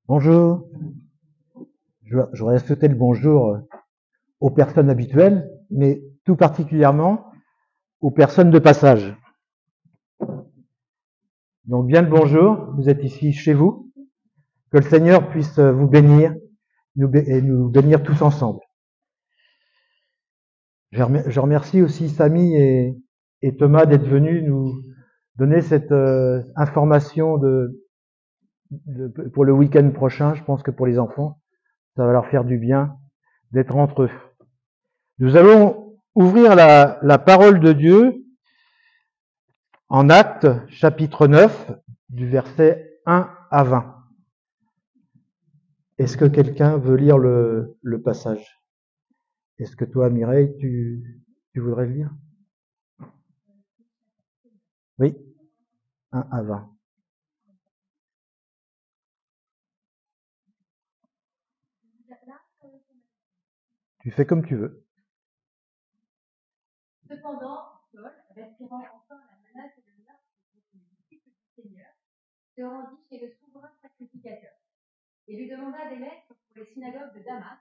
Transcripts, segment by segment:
Bonjour. J'aurais souhaité le bonjour aux personnes habituelles, mais tout particulièrement aux personnes de passage. Donc bien le bonjour, vous êtes ici chez vous. Que le Seigneur puisse vous bénir et nous bénir tous ensemble. Je remercie aussi Samy et Thomas d'être venus nous donner cette information pour le week-end prochain. Je pense que pour les enfants, ça va leur faire du bien d'être entre eux. Nous allons ouvrir la parole de Dieu en Actes, chapitre 9, du verset 1 à 20. Est-ce que quelqu'un veut lire le passage? Est-ce que toi, Mireille, tu voudrais le lire? Oui, 1 à 20. Tu fais comme tu veux. Cependant, Saul, respirant encore la menace et le meurtre contre les disciples du Seigneur, se rendit chez le souverain sacrificateur et lui demanda des lettres pour les synagogues de Damas,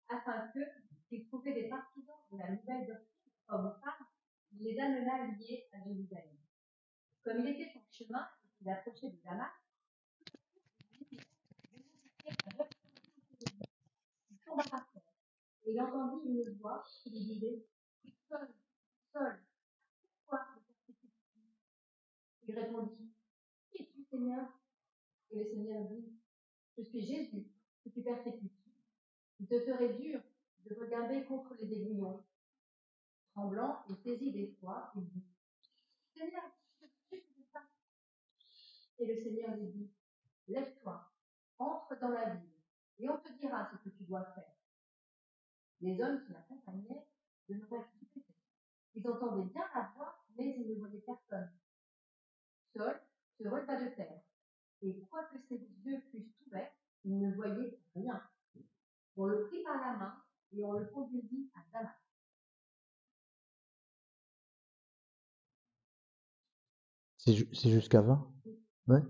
afin que, s'il trouvait des partisans de la nouvelle doctrine, hommes ou femmes, il les amena liés à Jérusalem. Comme il était en chemin et qu'il approchait de Damas, il tomba par terre et il entendit une voix qui lui disait « Saul, Saul, pourquoi me persécutes-tu » Il répondit « Qui es-tu, Seigneur ?» Et le Seigneur dit « Je suis Jésus, que tu persécutes. Il te serait dur de regarder contre les aiguillons. » Tremblant et saisi d'effroi, il dit « Seigneur, je ne sais pas. » Et le Seigneur lui dit « Lève-toi, entre dans la ville, et on te dira ce que tu dois faire. » Les hommes qui l'accompagnaient demeurèrent stupéfaits. Ils entendaient bien la voix, mais ils ne voyaient personne. Saul se releva de terre, et quoique ses yeux fussent ouverts, il ne voyait rien. On le prit par la main et on le conduisit à Damas. C'est jusqu'à 20? Ouais.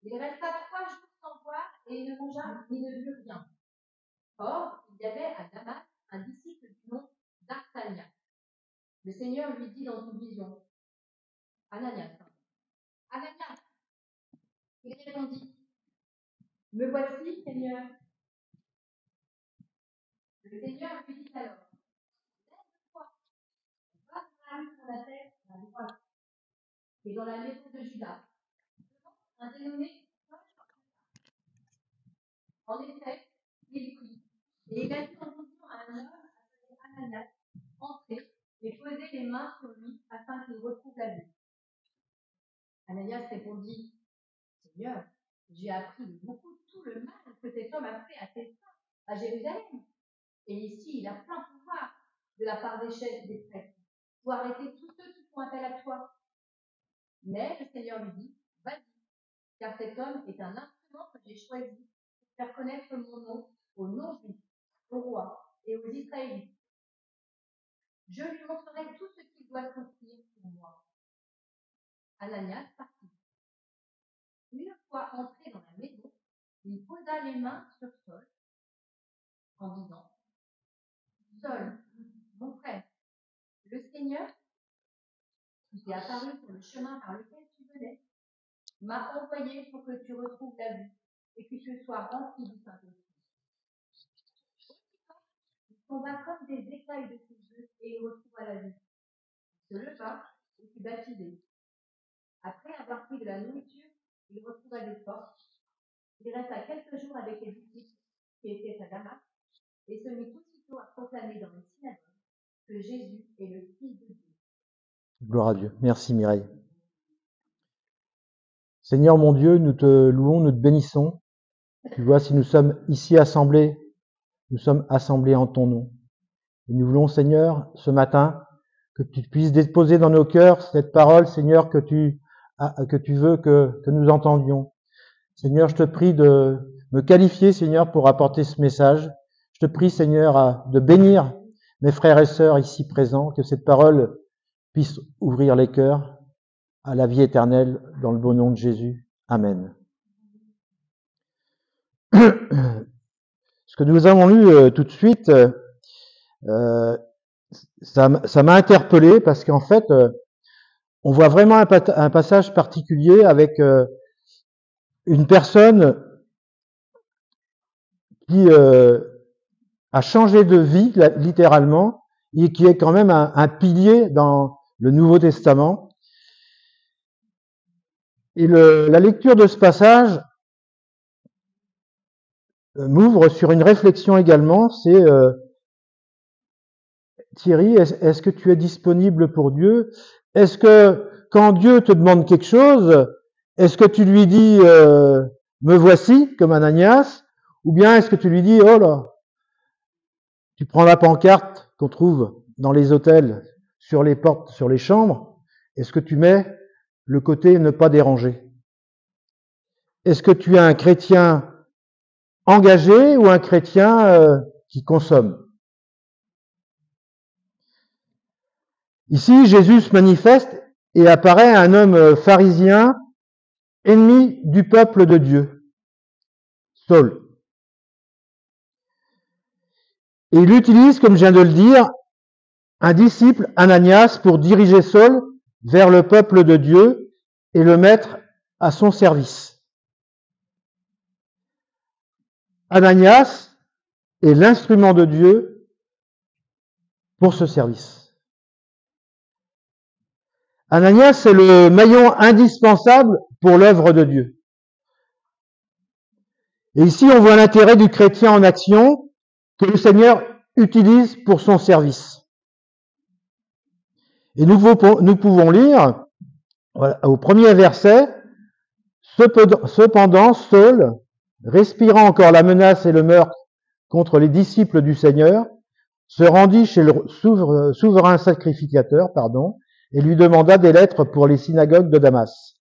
Il resta 3 jours sans voir et il ne mangea ni ne but rien. Or, il y avait à Damas un disciple du nom d'Ananias. Le Seigneur lui dit dans une vision, Ananias. Ananias. Il répondit, me voici, Seigneur. Le Seigneur lui dit alors, lève-toi, va dans la rue qu'on appelle la droite, et dans la maison de Judas, un dénommé. En effet, il prit, et il a vu en vision un homme appelé Ananias entrer et poser les mains sur lui afin qu'il retrouve la vue. Ananias répondit, Seigneur, j'ai appris de beaucoup tout le mal que cet homme a fait à tes saints à Jérusalem. Et ici, il a plein pouvoir de la part des chefs et des prêtres pour arrêter tous ceux qui font appel à toi. Mais le Seigneur lui dit, vas-y, car cet homme est un instrument que j'ai choisi pour faire connaître mon nom aux non-juifs, au roi et aux Israélites. Je lui montrerai tout ce qu'il doit souffrir pour moi. Ananias partit. Une fois entré dans la maison, il posa les mains sur Saul en disant, Saul, mon frère, le Seigneur, qui t'est apparu sur le chemin par lequel tu venais, m'a envoyé pour que tu retrouves la vue et que tu sois rempli du Saint-Esprit. Il tomba comme des écailles de ses yeux et il retrouva la vue. Il se leva et fut baptisé. Après avoir pris de la nourriture, il retrouva les forces. Il resta quelques jours avec les disciples qui étaient à Damas et se mit aussitôt à proclamer dans les synagogues que Jésus est le Fils de Dieu. Gloire à Dieu. Merci Mireille. Seigneur mon Dieu, nous te louons, nous te bénissons. Tu vois, si nous sommes ici assemblés, nous sommes assemblés en ton nom. Et nous voulons, Seigneur, ce matin, que tu puisses déposer dans nos cœurs cette parole, Seigneur, que tu veux que nous entendions. Seigneur, je te prie de me qualifier, Seigneur, pour apporter ce message. Je te prie, Seigneur, de bénir mes frères et sœurs ici présents, que cette parole puisse ouvrir les cœurs à la vie éternelle dans le beau nom de Jésus. Amen. Ce que nous avons lu tout de suite, ça m'a interpellé parce qu'en fait, on voit vraiment un passage particulier avec une personne qui a changé de vie, littéralement, et qui est quand même un pilier dans le Nouveau Testament. Et la lecture de ce passage m'ouvre sur une réflexion également, c'est Thierry, est-ce que tu es disponible pour Dieu? Est-ce que quand Dieu te demande quelque chose, est-ce que tu lui dis me voici, comme Ananias, ou bien est-ce que tu lui dis oh là, tu prends la pancarte qu'on trouve dans les hôtels, sur les portes, sur les chambres, est-ce que tu mets le côté ne pas déranger? Est-ce que tu es un chrétien engagé ou un chrétien qui consomme? Ici, Jésus se manifeste et apparaît un homme pharisien, ennemi du peuple de Dieu, Saul. Et il utilise, comme je viens de le dire, un disciple, Ananias, pour diriger Saul vers le peuple de Dieu et le mettre à son service. Ananias est l'instrument de Dieu pour ce service. Ananias, c'est le maillon indispensable pour l'œuvre de Dieu. Et ici, on voit l'intérêt du chrétien en action que le Seigneur utilise pour son service. Et nous pouvons lire au premier verset, cependant, Saul, respirant encore la menace et le meurtre contre les disciples du Seigneur, se rendit chez le souverain sacrificateur, et lui demanda des lettres pour les synagogues de Damas,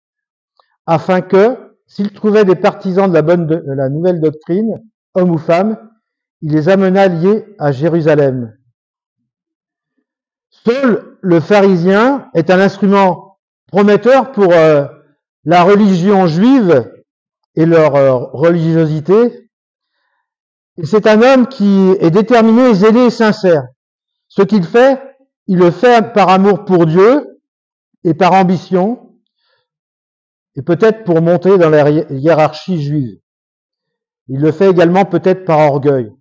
afin que, s'il trouvait des partisans de la nouvelle doctrine, hommes ou femmes, il les amena liés à Jérusalem. Saul, le pharisien, est un instrument prometteur pour la religion juive et leur religiosité. Et c'est un homme qui est déterminé, zélé et sincère. Ce qu'il fait, il le fait par amour pour Dieu et par ambition, et peut-être pour monter dans la hiérarchie juive. Il le fait également peut-être par orgueil.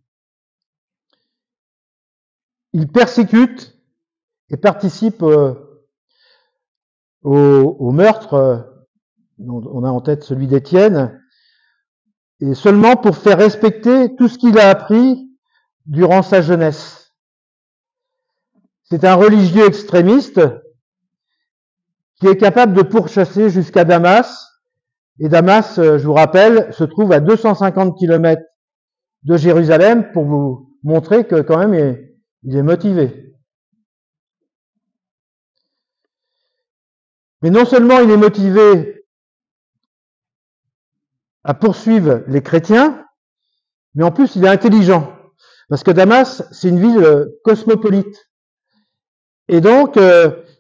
Il persécute et participe au meurtre, on a en tête celui d'Étienne, et seulement pour faire respecter tout ce qu'il a appris durant sa jeunesse. C'est un religieux extrémiste qui est capable de pourchasser jusqu'à Damas. Et Damas, je vous rappelle, se trouve à 250 km de Jérusalem pour vous montrer que quand même il est motivé. Mais non seulement il est motivé à poursuivre les chrétiens, mais en plus il est intelligent. Parce que Damas, c'est une ville cosmopolite. Et donc,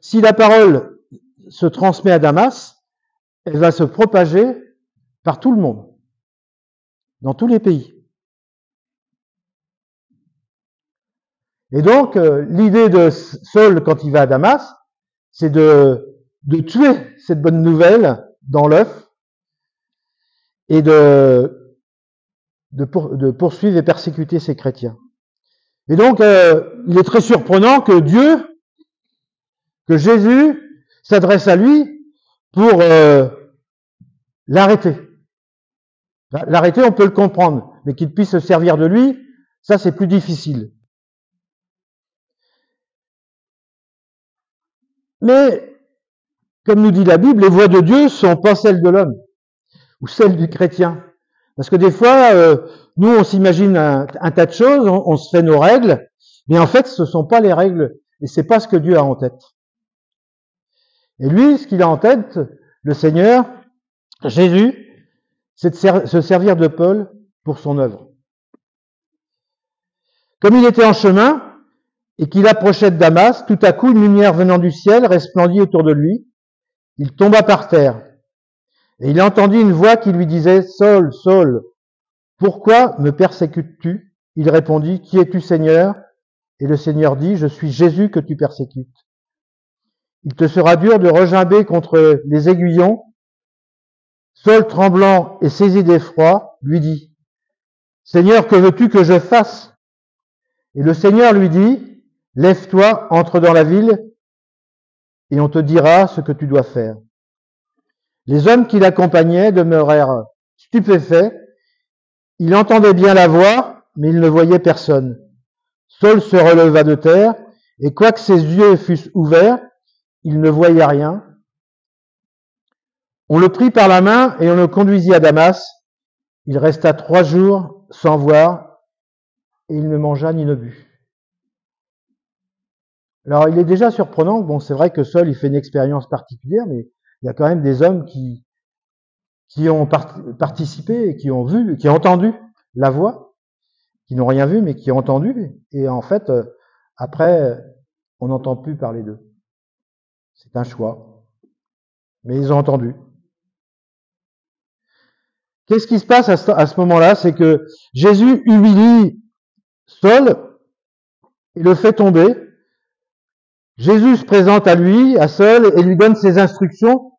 si la parole se transmet à Damas, elle va se propager par tout le monde, dans tous les pays. Et donc, l'idée de Saul, quand il va à Damas, c'est de tuer cette bonne nouvelle dans l'œuf et de poursuivre et persécuter ces chrétiens. Et donc, il est très surprenant que Jésus s'adresse à lui pour l'arrêter. L'arrêter, on peut le comprendre, mais qu'il puisse se servir de lui, ça c'est plus difficile. Mais, comme nous dit la Bible, les voies de Dieu ne sont pas celles de l'homme, ou celles du chrétien. Parce que des fois, nous on s'imagine un tas de choses, on se fait nos règles, mais en fait ce ne sont pas les règles, et c'est pas ce que Dieu a en tête. Et lui, ce qu'il a en tête, le Seigneur, Jésus, c'est de se servir de Paul pour son œuvre. Comme il était en chemin, et qu'il approchait de Damas, tout à coup une lumière venant du ciel resplendit autour de lui. Il tomba par terre, et il entendit une voix qui lui disait « Saul, Saul, pourquoi me persécutes-tu » Il répondit « Qui es-tu, Seigneur ?» Et le Seigneur dit « Je suis Jésus que tu persécutes. Il te sera dur de regimber contre les aiguillons. » Saul, tremblant et saisi d'effroi, lui dit « Seigneur, que veux-tu que je fasse ?» Et le Seigneur lui dit « Lève-toi, entre dans la ville, et on te dira ce que tu dois faire. » Les hommes qui l'accompagnaient demeurèrent stupéfaits. Il entendait bien la voix, mais il ne voyait personne. Saul se releva de terre, et quoique ses yeux fussent ouverts, il ne voyait rien. On le prit par la main et on le conduisit à Damas. Il resta 3 jours sans voir, et il ne mangea ni ne but. Alors, il est déjà surprenant, bon, c'est vrai que Saul, il fait une expérience particulière, mais il y a quand même des hommes qui ont participé et qui ont vu, qui ont entendu la voix, qui n'ont rien vu, mais qui ont entendu, et en fait, après, on n'entend plus parler d'eux. C'est un choix. Mais ils ont entendu. Qu'est-ce qui se passe à ce moment-là? C'est que Jésus humilie Saul et le fait tomber. Jésus se présente à lui, à Saul, et lui donne ses instructions,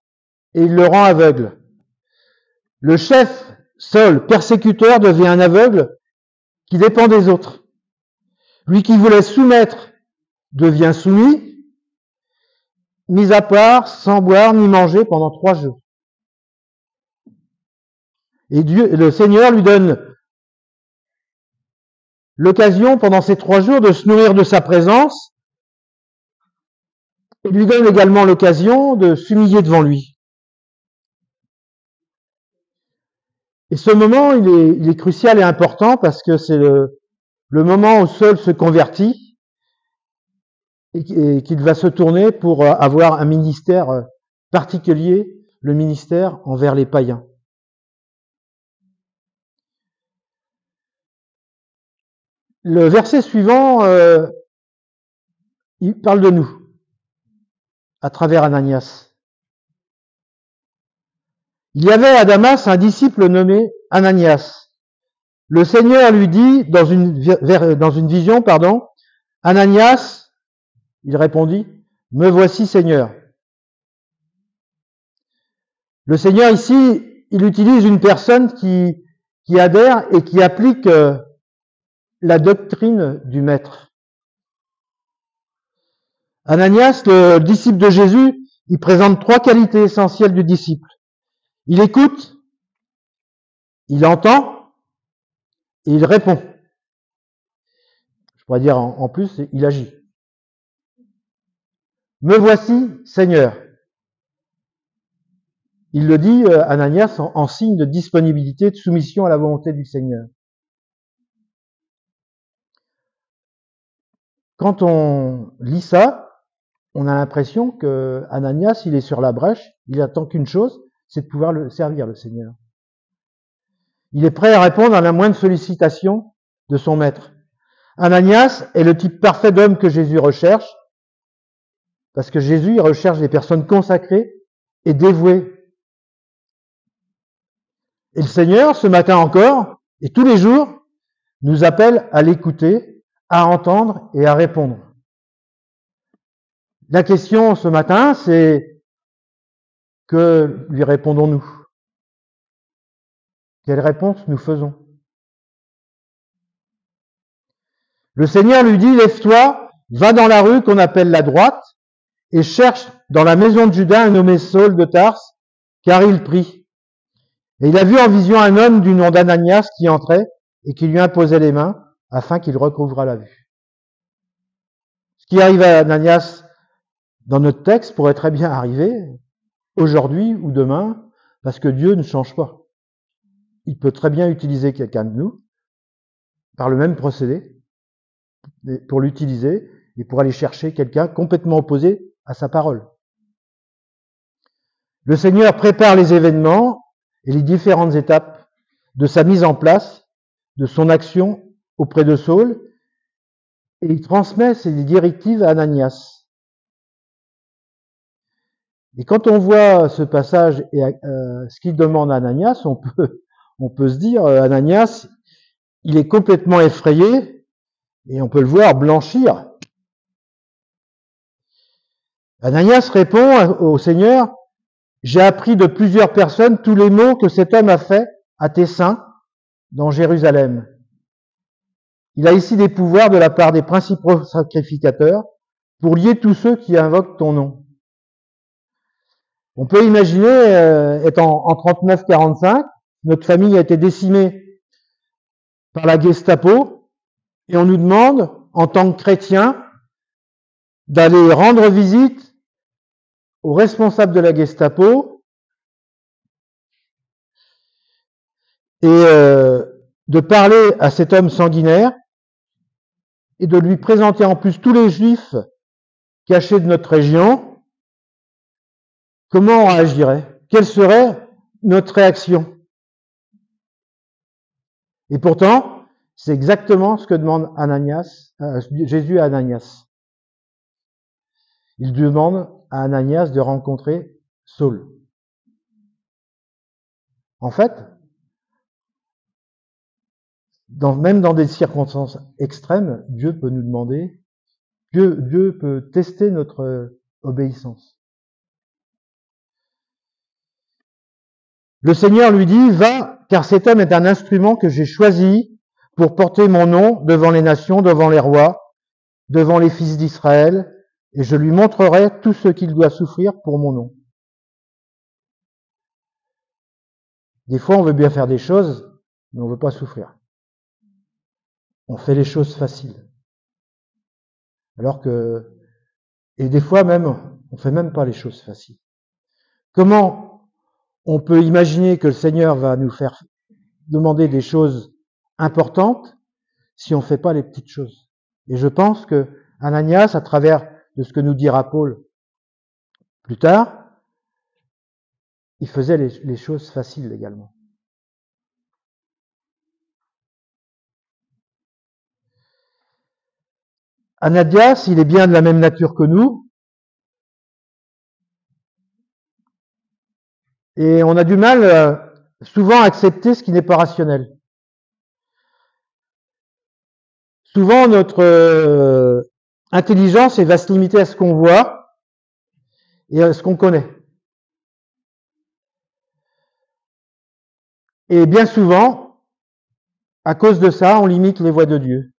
et il le rend aveugle. Le chef, Saul, persécuteur, devient un aveugle qui dépend des autres. Lui qui voulait soumettre devient soumis, mis à part, sans boire ni manger pendant 3 jours. Et le Seigneur lui donne l'occasion pendant ces 3 jours de se nourrir de sa présence. Il lui donne également l'occasion de s'humilier devant lui. Et ce moment, il est crucial et important parce que c'est le moment où Saul se convertit et qu'il va se tourner pour avoir un ministère particulier, le ministère envers les païens. Le verset suivant, il parle de nous, à travers Ananias. Il y avait à Damas un disciple nommé Ananias. Le Seigneur lui dit dans une vision, Ananias, il répondit, me voici Seigneur. Le Seigneur ici, il utilise une personne qui adhère et qui applique la doctrine du Maître. Ananias, le disciple de Jésus, il présente 3 qualités essentielles du disciple. Il écoute, il entend et il répond. Je pourrais dire en plus, il agit. Me voici, Seigneur. Il le dit, Ananias, en signe de disponibilité, de soumission à la volonté du Seigneur. Quand on lit ça, on a l'impression que Ananias, il est sur la brèche, il attend qu'une chose, c'est de pouvoir le servir, le Seigneur. Il est prêt à répondre à la moindre sollicitation de son maître. Ananias est le type parfait d'homme que Jésus recherche, parce que Jésus il recherche des personnes consacrées et dévouées. Et le Seigneur, ce matin encore, et tous les jours, nous appelle à l'écouter, à entendre et à répondre. La question ce matin, c'est que lui répondons-nous? Quelle réponse nous faisons? Le Seigneur lui dit, lève-toi, va dans la rue qu'on appelle la droite, et cherche dans la maison de Judas un nommé Saul de Tarse, car il prie. Et il a vu en vision un homme du nom d'Ananias qui entrait et qui lui imposait les mains afin qu'il recouvrât la vue. Ce qui arrive à Ananias dans notre texte pourrait très bien arriver aujourd'hui ou demain, parce que Dieu ne change pas. Il peut très bien utiliser quelqu'un de nous par le même procédé pour l'utiliser et pour aller chercher quelqu'un complètement opposé à sa parole. Le Seigneur prépare les événements et les différentes étapes de sa mise en place, de son action auprès de Saul. et il transmet ses directives à Ananias. Et quand on voit ce passage et ce qu'il demande à Ananias, on peut se dire, Ananias, il est complètement effrayé et on peut le voir blanchir. Ananias répond au Seigneur, j'ai appris de plusieurs personnes tous les maux que cet homme a fait à tes saints dans Jérusalem. Il a ici des pouvoirs de la part des principaux sacrificateurs pour lier tous ceux qui invoquent ton nom. On peut imaginer, étant en 39-45, notre famille a été décimée par la Gestapo et on nous demande, en tant que chrétiens, d'aller rendre visite aux responsables de la Gestapo et de parler à cet homme sanguinaire et de lui présenter en plus tous les juifs cachés de notre région. Comment on réagirait? Quelle serait notre réaction? Et pourtant, c'est exactement ce que demande Jésus à Ananias. Il demande à Ananias de rencontrer Saul. En fait, même dans des circonstances extrêmes, Dieu peut nous demander, Dieu peut tester notre obéissance. Le Seigneur lui dit, va, car cet homme est un instrument que j'ai choisi pour porter mon nom devant les nations, devant les rois, devant les fils d'Israël, et je lui montrerai tout ce qu'il doit souffrir pour mon nom. Des fois, on veut bien faire des choses, mais on ne veut pas souffrir. On fait les choses faciles. Et des fois même, on ne fait même pas les choses faciles. Comment on peut imaginer que le Seigneur va nous faire demander des choses importantes si on ne fait pas les petites choses? Et je pense que Ananias, à travers de ce que nous dira Paul plus tard, il faisait les choses faciles également. Ananias, il est bien de la même nature que nous, et on a du mal souvent à accepter ce qui n'est pas rationnel. Souvent, notre intelligence va se limiter à ce qu'on voit et à ce qu'on connaît. Et bien souvent, à cause de ça, on limite les voies de Dieu.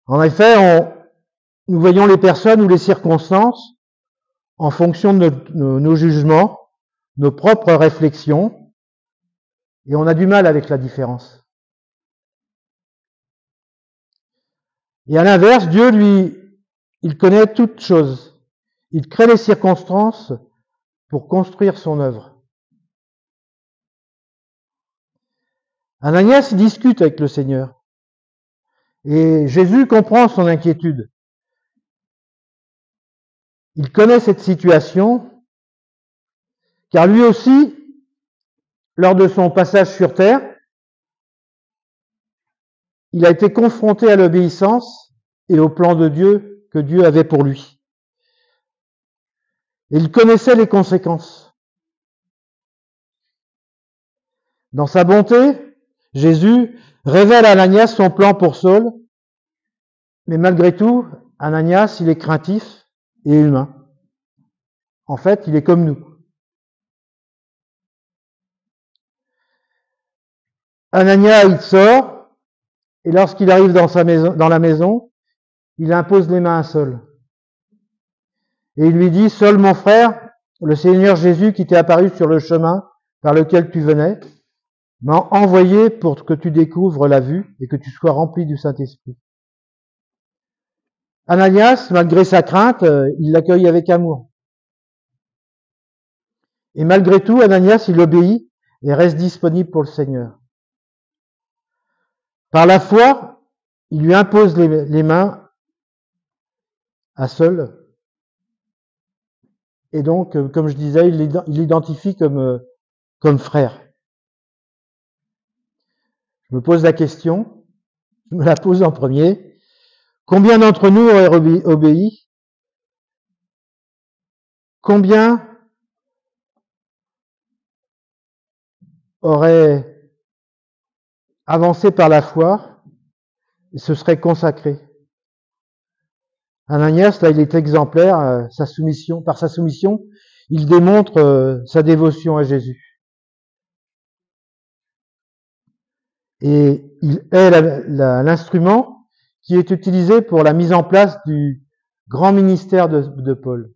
En effet, nous voyons les personnes ou les circonstances en fonction de nos jugements, nos propres réflexions, et on a du mal avec la différence. Et à l'inverse, Dieu, lui, il connaît toutes choses. Il crée les circonstances pour construire son œuvre. Ananias discute avec le Seigneur. Et Jésus comprend son inquiétude. Il connaît cette situation, car lui aussi, lors de son passage sur terre, il a été confronté à l'obéissance et au plan de Dieu que Dieu avait pour lui. Et il connaissait les conséquences. Dans sa bonté, Jésus révèle à Ananias son plan pour Saul, mais malgré tout, Ananias, il est craintif et humain. En fait, il est comme nous. Ananias, il sort, et lorsqu'il arrive dans la maison, il impose les mains à Saul. Et il lui dit, Saul, mon frère, le Seigneur Jésus qui t'est apparu sur le chemin par lequel tu venais, m'a envoyé pour que tu découvres la vue et que tu sois rempli du Saint-Esprit. Ananias, malgré sa crainte, il l'accueille avec amour. Et malgré tout, Ananias, il obéit et reste disponible pour le Seigneur. Par la foi, il lui impose les mains à Saul. Et donc, comme je disais, il l'identifie comme frère. Je me pose la question, je me la pose en premier. Combien d'entre nous auraient obéi? Combien auraient avancé par la foi et se seraient consacrés? Ananias, là, il est exemplaire, par sa soumission, il démontre sa dévotion à Jésus. Et il est l'instrument qui est utilisé pour la mise en place du grand ministère de Paul.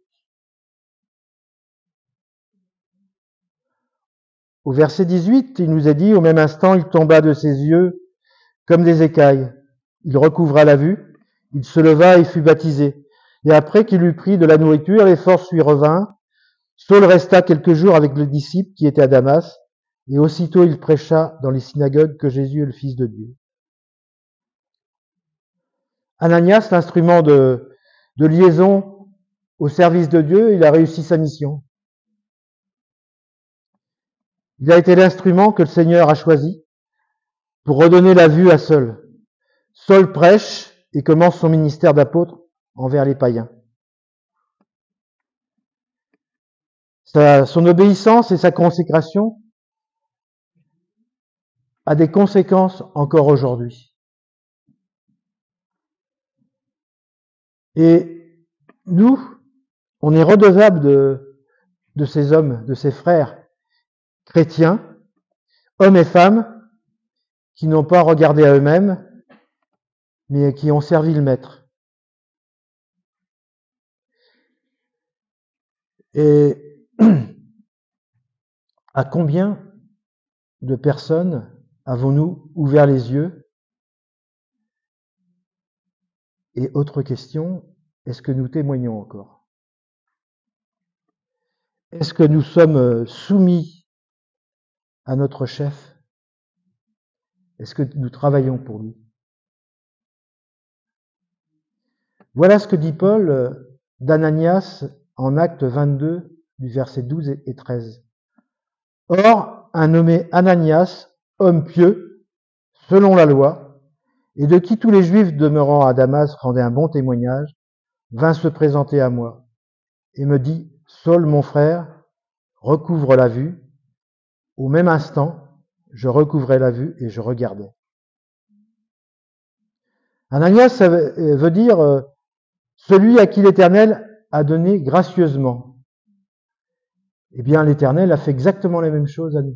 Au verset 18, il nous est dit, au même instant, il tomba de ses yeux comme des écailles. Il recouvra la vue, il se leva et fut baptisé. Et après qu'il eut pris de la nourriture, les forces lui revinrent. Saul resta quelques jours avec les disciples qui étaient à Damas, et aussitôt il prêcha dans les synagogues que Jésus est le Fils de Dieu. Ananias, l'instrument de liaison au service de Dieu, il a réussi sa mission. Il a été l'instrument que le Seigneur a choisi pour redonner la vue à Saul. Saul prêche et commence son ministère d'apôtre envers les païens. Son obéissance et sa consécration a des conséquences encore aujourd'hui. Et nous, on est redevables de ces hommes, de ces frères chrétiens, hommes et femmes, qui n'ont pas regardé à eux-mêmes, mais qui ont servi le Maître. Et à combien de personnes avons-nous ouvert les yeux? Et autre question, est-ce que nous témoignons encore? Est-ce que nous sommes soumis à notre chef? Est-ce que nous travaillons pour lui? Voilà ce que dit Paul d'Ananias en Actes 22, du verset 12 et 13. Or, un nommé Ananias, homme pieux, selon la loi, et de qui tous les Juifs demeurant à Damas rendaient un bon témoignage, vint se présenter à moi et me dit, Saul, mon frère, recouvre la vue. Au même instant, je recouvrais la vue et je regardais. Ananias, ça veut dire celui à qui l'Éternel a donné gracieusement. Eh bien, l'Éternel a fait exactement la même chose à nous.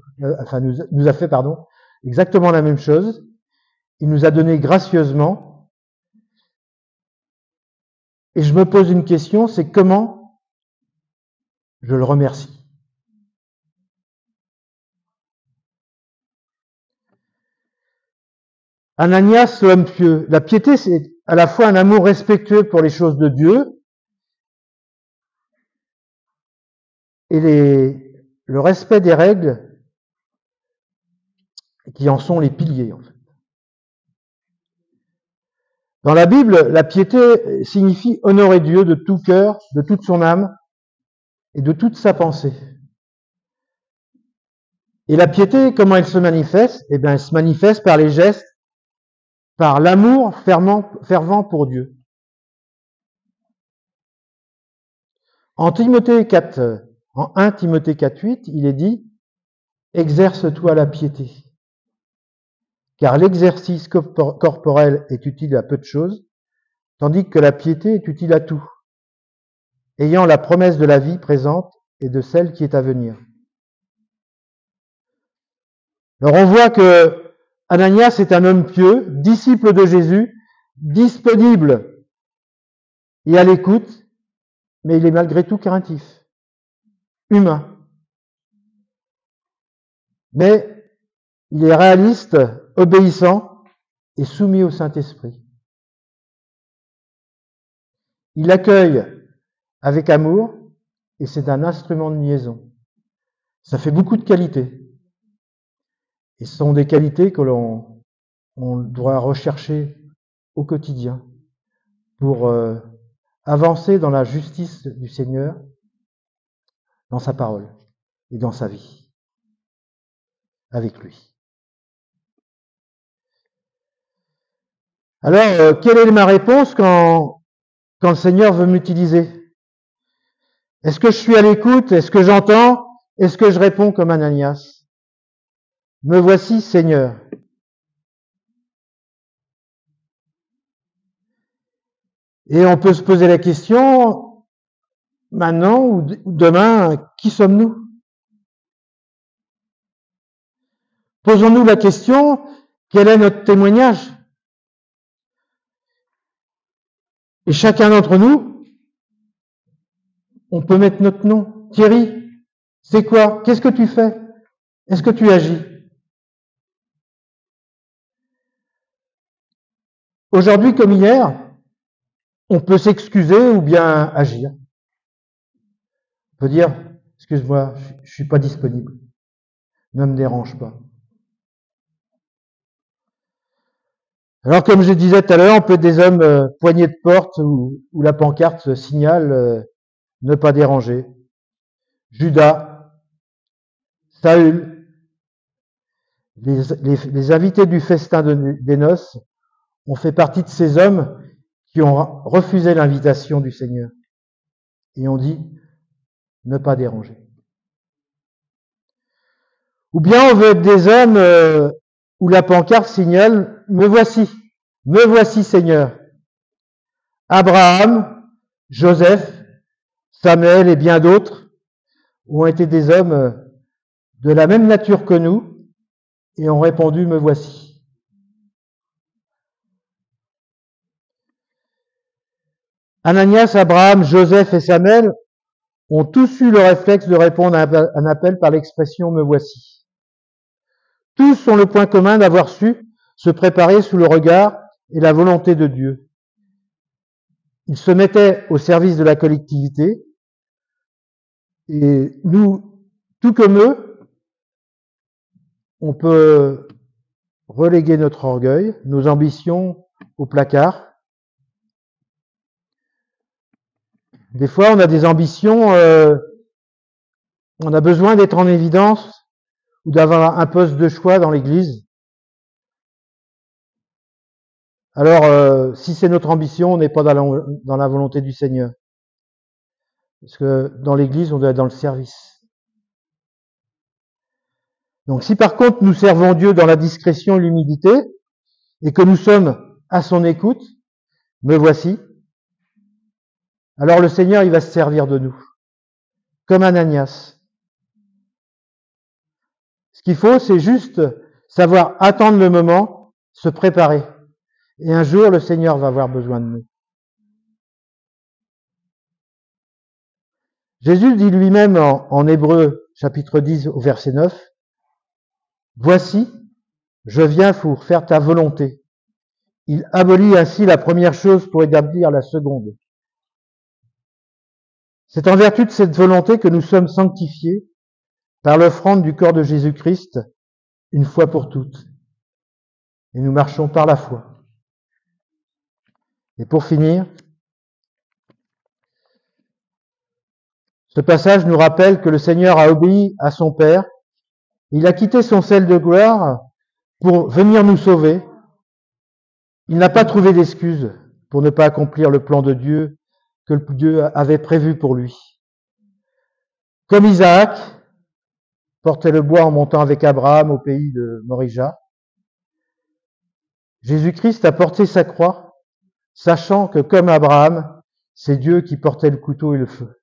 Nous a fait, exactement la même chose. Il nous a donné gracieusement. Et je me pose une question, c'est comment je le remercie. Ananias, l'homme pieux. La piété, c'est à la fois un amour respectueux pour les choses de Dieu et le respect des règles qui en sont les piliers, en fait. Dans la Bible, la piété signifie honorer Dieu de tout cœur, de toute son âme et de toute sa pensée. Et la piété, comment elle se manifeste? Eh bien, elle se manifeste par les gestes, par l'amour fervent pour Dieu. En 1 Timothée 4:8, il est dit « Exerce-toi la piété, car l'exercice corporel est utile à peu de choses, tandis que la piété est utile à tout, ayant la promesse de la vie présente et de celle qui est à venir. » Alors on voit que Ananias est un homme pieux, disciple de Jésus, disponible et à l'écoute, mais il est malgré tout craintif, humain. Mais il est réaliste, obéissant et soumis au Saint-Esprit. Il accueille avec amour et c'est un instrument de liaison. Ça fait beaucoup de qualités. Et ce sont des qualités que l'on doit rechercher au quotidien pour avancer dans la justice du Seigneur, dans sa parole et dans sa vie, avec lui. Alors, quelle est ma réponse quand le Seigneur veut m'utiliser? Est-ce que je suis à l'écoute? Est-ce que j'entends? Est-ce que je réponds comme Ananias? Me voici, Seigneur. Et on peut se poser la question, maintenant ou demain, qui sommes-nous? Posons-nous la question, quel est notre témoignage? Et chacun d'entre nous, on peut mettre notre nom. Thierry, c'est quoi? Qu'est-ce que tu fais? Est-ce que tu agis? Aujourd'hui comme hier, on peut s'excuser ou bien agir. On peut dire, excuse-moi, je suis pas disponible. Ne me dérange pas. Alors, comme je disais tout à l'heure, on peut être des hommes poignée de porte où la pancarte signale ne pas déranger. Judas, Saül, les invités du festin des noces ont fait partie de ces hommes qui ont refusé l'invitation du Seigneur et ont dit ne pas déranger. Ou bien on veut être des hommes où la pancarte signale me voici Seigneur. Abraham, Joseph, Samuel et bien d'autres ont été des hommes de la même nature que nous et ont répondu me voici. Ananias, Abraham, Joseph et Samuel ont tous eu le réflexe de répondre à un appel par l'expression me voici. Tous ont le point commun d'avoir su se préparer sous le regard et la volonté de Dieu. Ils se mettaient au service de la collectivité et nous, tout comme eux, on peut reléguer notre orgueil, nos ambitions au placard. Des fois, on a des ambitions, on a besoin d'être en évidence ou d'avoir un poste de choix dans l'Église. Alors, si c'est notre ambition, on n'est pas dans la volonté du Seigneur. Parce que dans l'Église, on doit être dans le service. Donc si par contre nous servons Dieu dans la discrétion et l'humilité, et que nous sommes à son écoute, me voici, alors le Seigneur, il va se servir de nous, comme Ananias. Ce qu'il faut, c'est juste savoir attendre le moment, se préparer. Et un jour, le Seigneur va avoir besoin de nous. Jésus dit lui-même en Hébreux, chapitre 10, au verset 9, « Voici, je viens pour faire ta volonté. » Il abolit ainsi la première chose pour établir la seconde. C'est en vertu de cette volonté que nous sommes sanctifiés par l'offrande du corps de Jésus-Christ une fois pour toutes. Et nous marchons par la foi. Et pour finir, ce passage nous rappelle que le Seigneur a obéi à son Père. Il a quitté son ciel de gloire pour venir nous sauver. Il n'a pas trouvé d'excuse pour ne pas accomplir le plan de Dieu que Dieu avait prévu pour lui. Comme Isaac portait le bois en montant avec Abraham au pays de Morija, Jésus-Christ a porté sa croix, sachant que comme Abraham, c'est Dieu qui portait le couteau et le feu.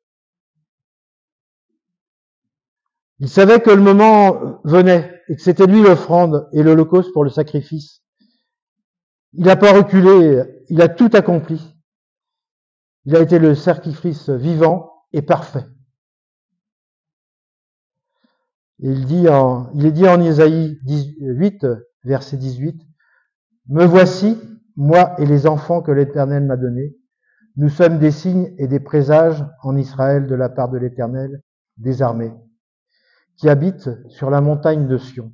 Il savait que le moment venait et que c'était lui l'offrande et l'holocauste pour le sacrifice. Il n'a pas reculé, il a tout accompli. Il a été le sacrifice vivant et parfait. Et il est dit en Isaïe 8, verset 18, « Me voici, moi et les enfants que l'Éternel m'a donnés. Nous sommes des signes et des présages en Israël de la part de l'Éternel, des armées, qui habite sur la montagne de Sion. »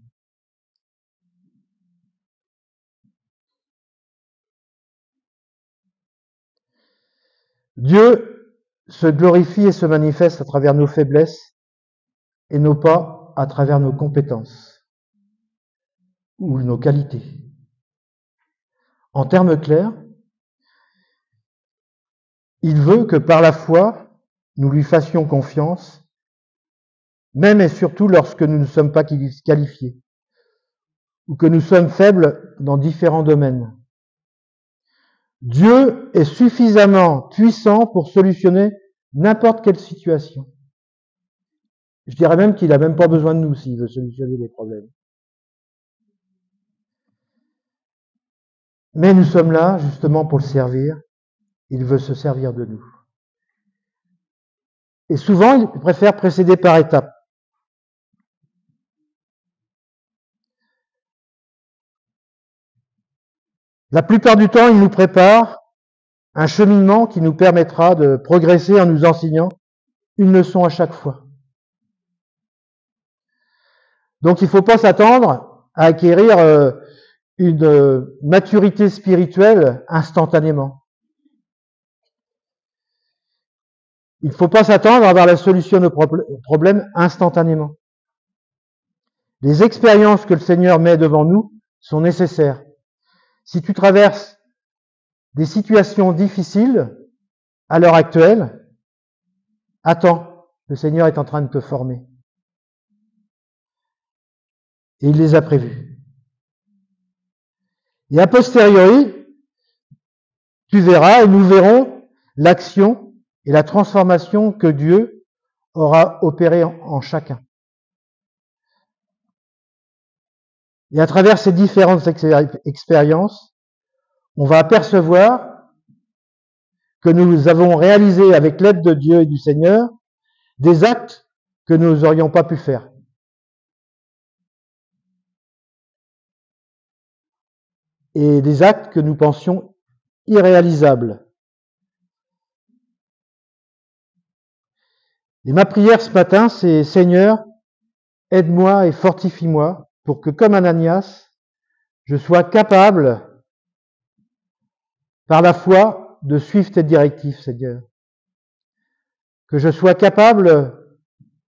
Dieu se glorifie et se manifeste à travers nos faiblesses et non pas à travers nos compétences ou nos qualités. En termes clairs, il veut que par la foi, nous lui fassions confiance, même et surtout lorsque nous ne sommes pas qualifiés, ou que nous sommes faibles dans différents domaines. Dieu est suffisamment puissant pour solutionner n'importe quelle situation. Je dirais même qu'il n'a même pas besoin de nous s'il veut solutionner les problèmes. Mais nous sommes là justement pour le servir. Il veut se servir de nous. Et souvent, il préfère procéder par étapes. La plupart du temps, il nous prépare un cheminement qui nous permettra de progresser en nous enseignant une leçon à chaque fois. Donc il ne faut pas s'attendre à acquérir une maturité spirituelle instantanément. Il ne faut pas s'attendre à avoir la solution aux problèmes instantanément. Les expériences que le Seigneur met devant nous sont nécessaires. Si tu traverses des situations difficiles à l'heure actuelle, attends, le Seigneur est en train de te former. Et il les a prévus. Et a posteriori, tu verras et nous verrons l'action et la transformation que Dieu aura opérée en chacun. Et à travers ces différentes expériences, on va apercevoir que nous avons réalisé avec l'aide de Dieu et du Seigneur des actes que nous n'aurions pas pu faire. Et des actes que nous pensions irréalisables. Et ma prière ce matin, c'est Seigneur, aide-moi et fortifie-moi pour que, comme Ananias, je sois capable, par la foi, de suivre tes directives, Seigneur. Que je sois capable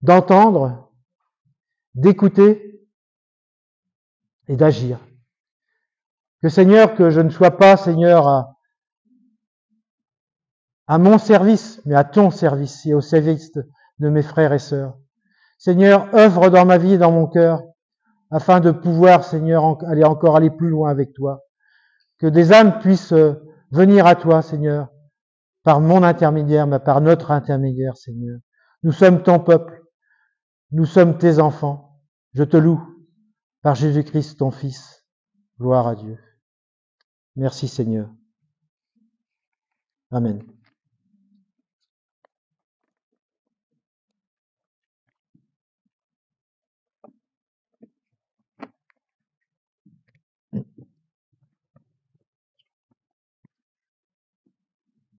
d'entendre, d'écouter et d'agir. Que Seigneur, que je ne sois pas, Seigneur, à mon service, mais à ton service et au service de mes frères et sœurs. Seigneur, œuvre dans ma vie et dans mon cœur, afin de pouvoir, Seigneur, aller plus loin avec toi. Que des âmes puissent venir à toi, Seigneur, par mon intermédiaire, mais par notre intermédiaire, Seigneur. Nous sommes ton peuple, nous sommes tes enfants. Je te loue par Jésus-Christ, ton Fils. Gloire à Dieu. Merci, Seigneur. Amen.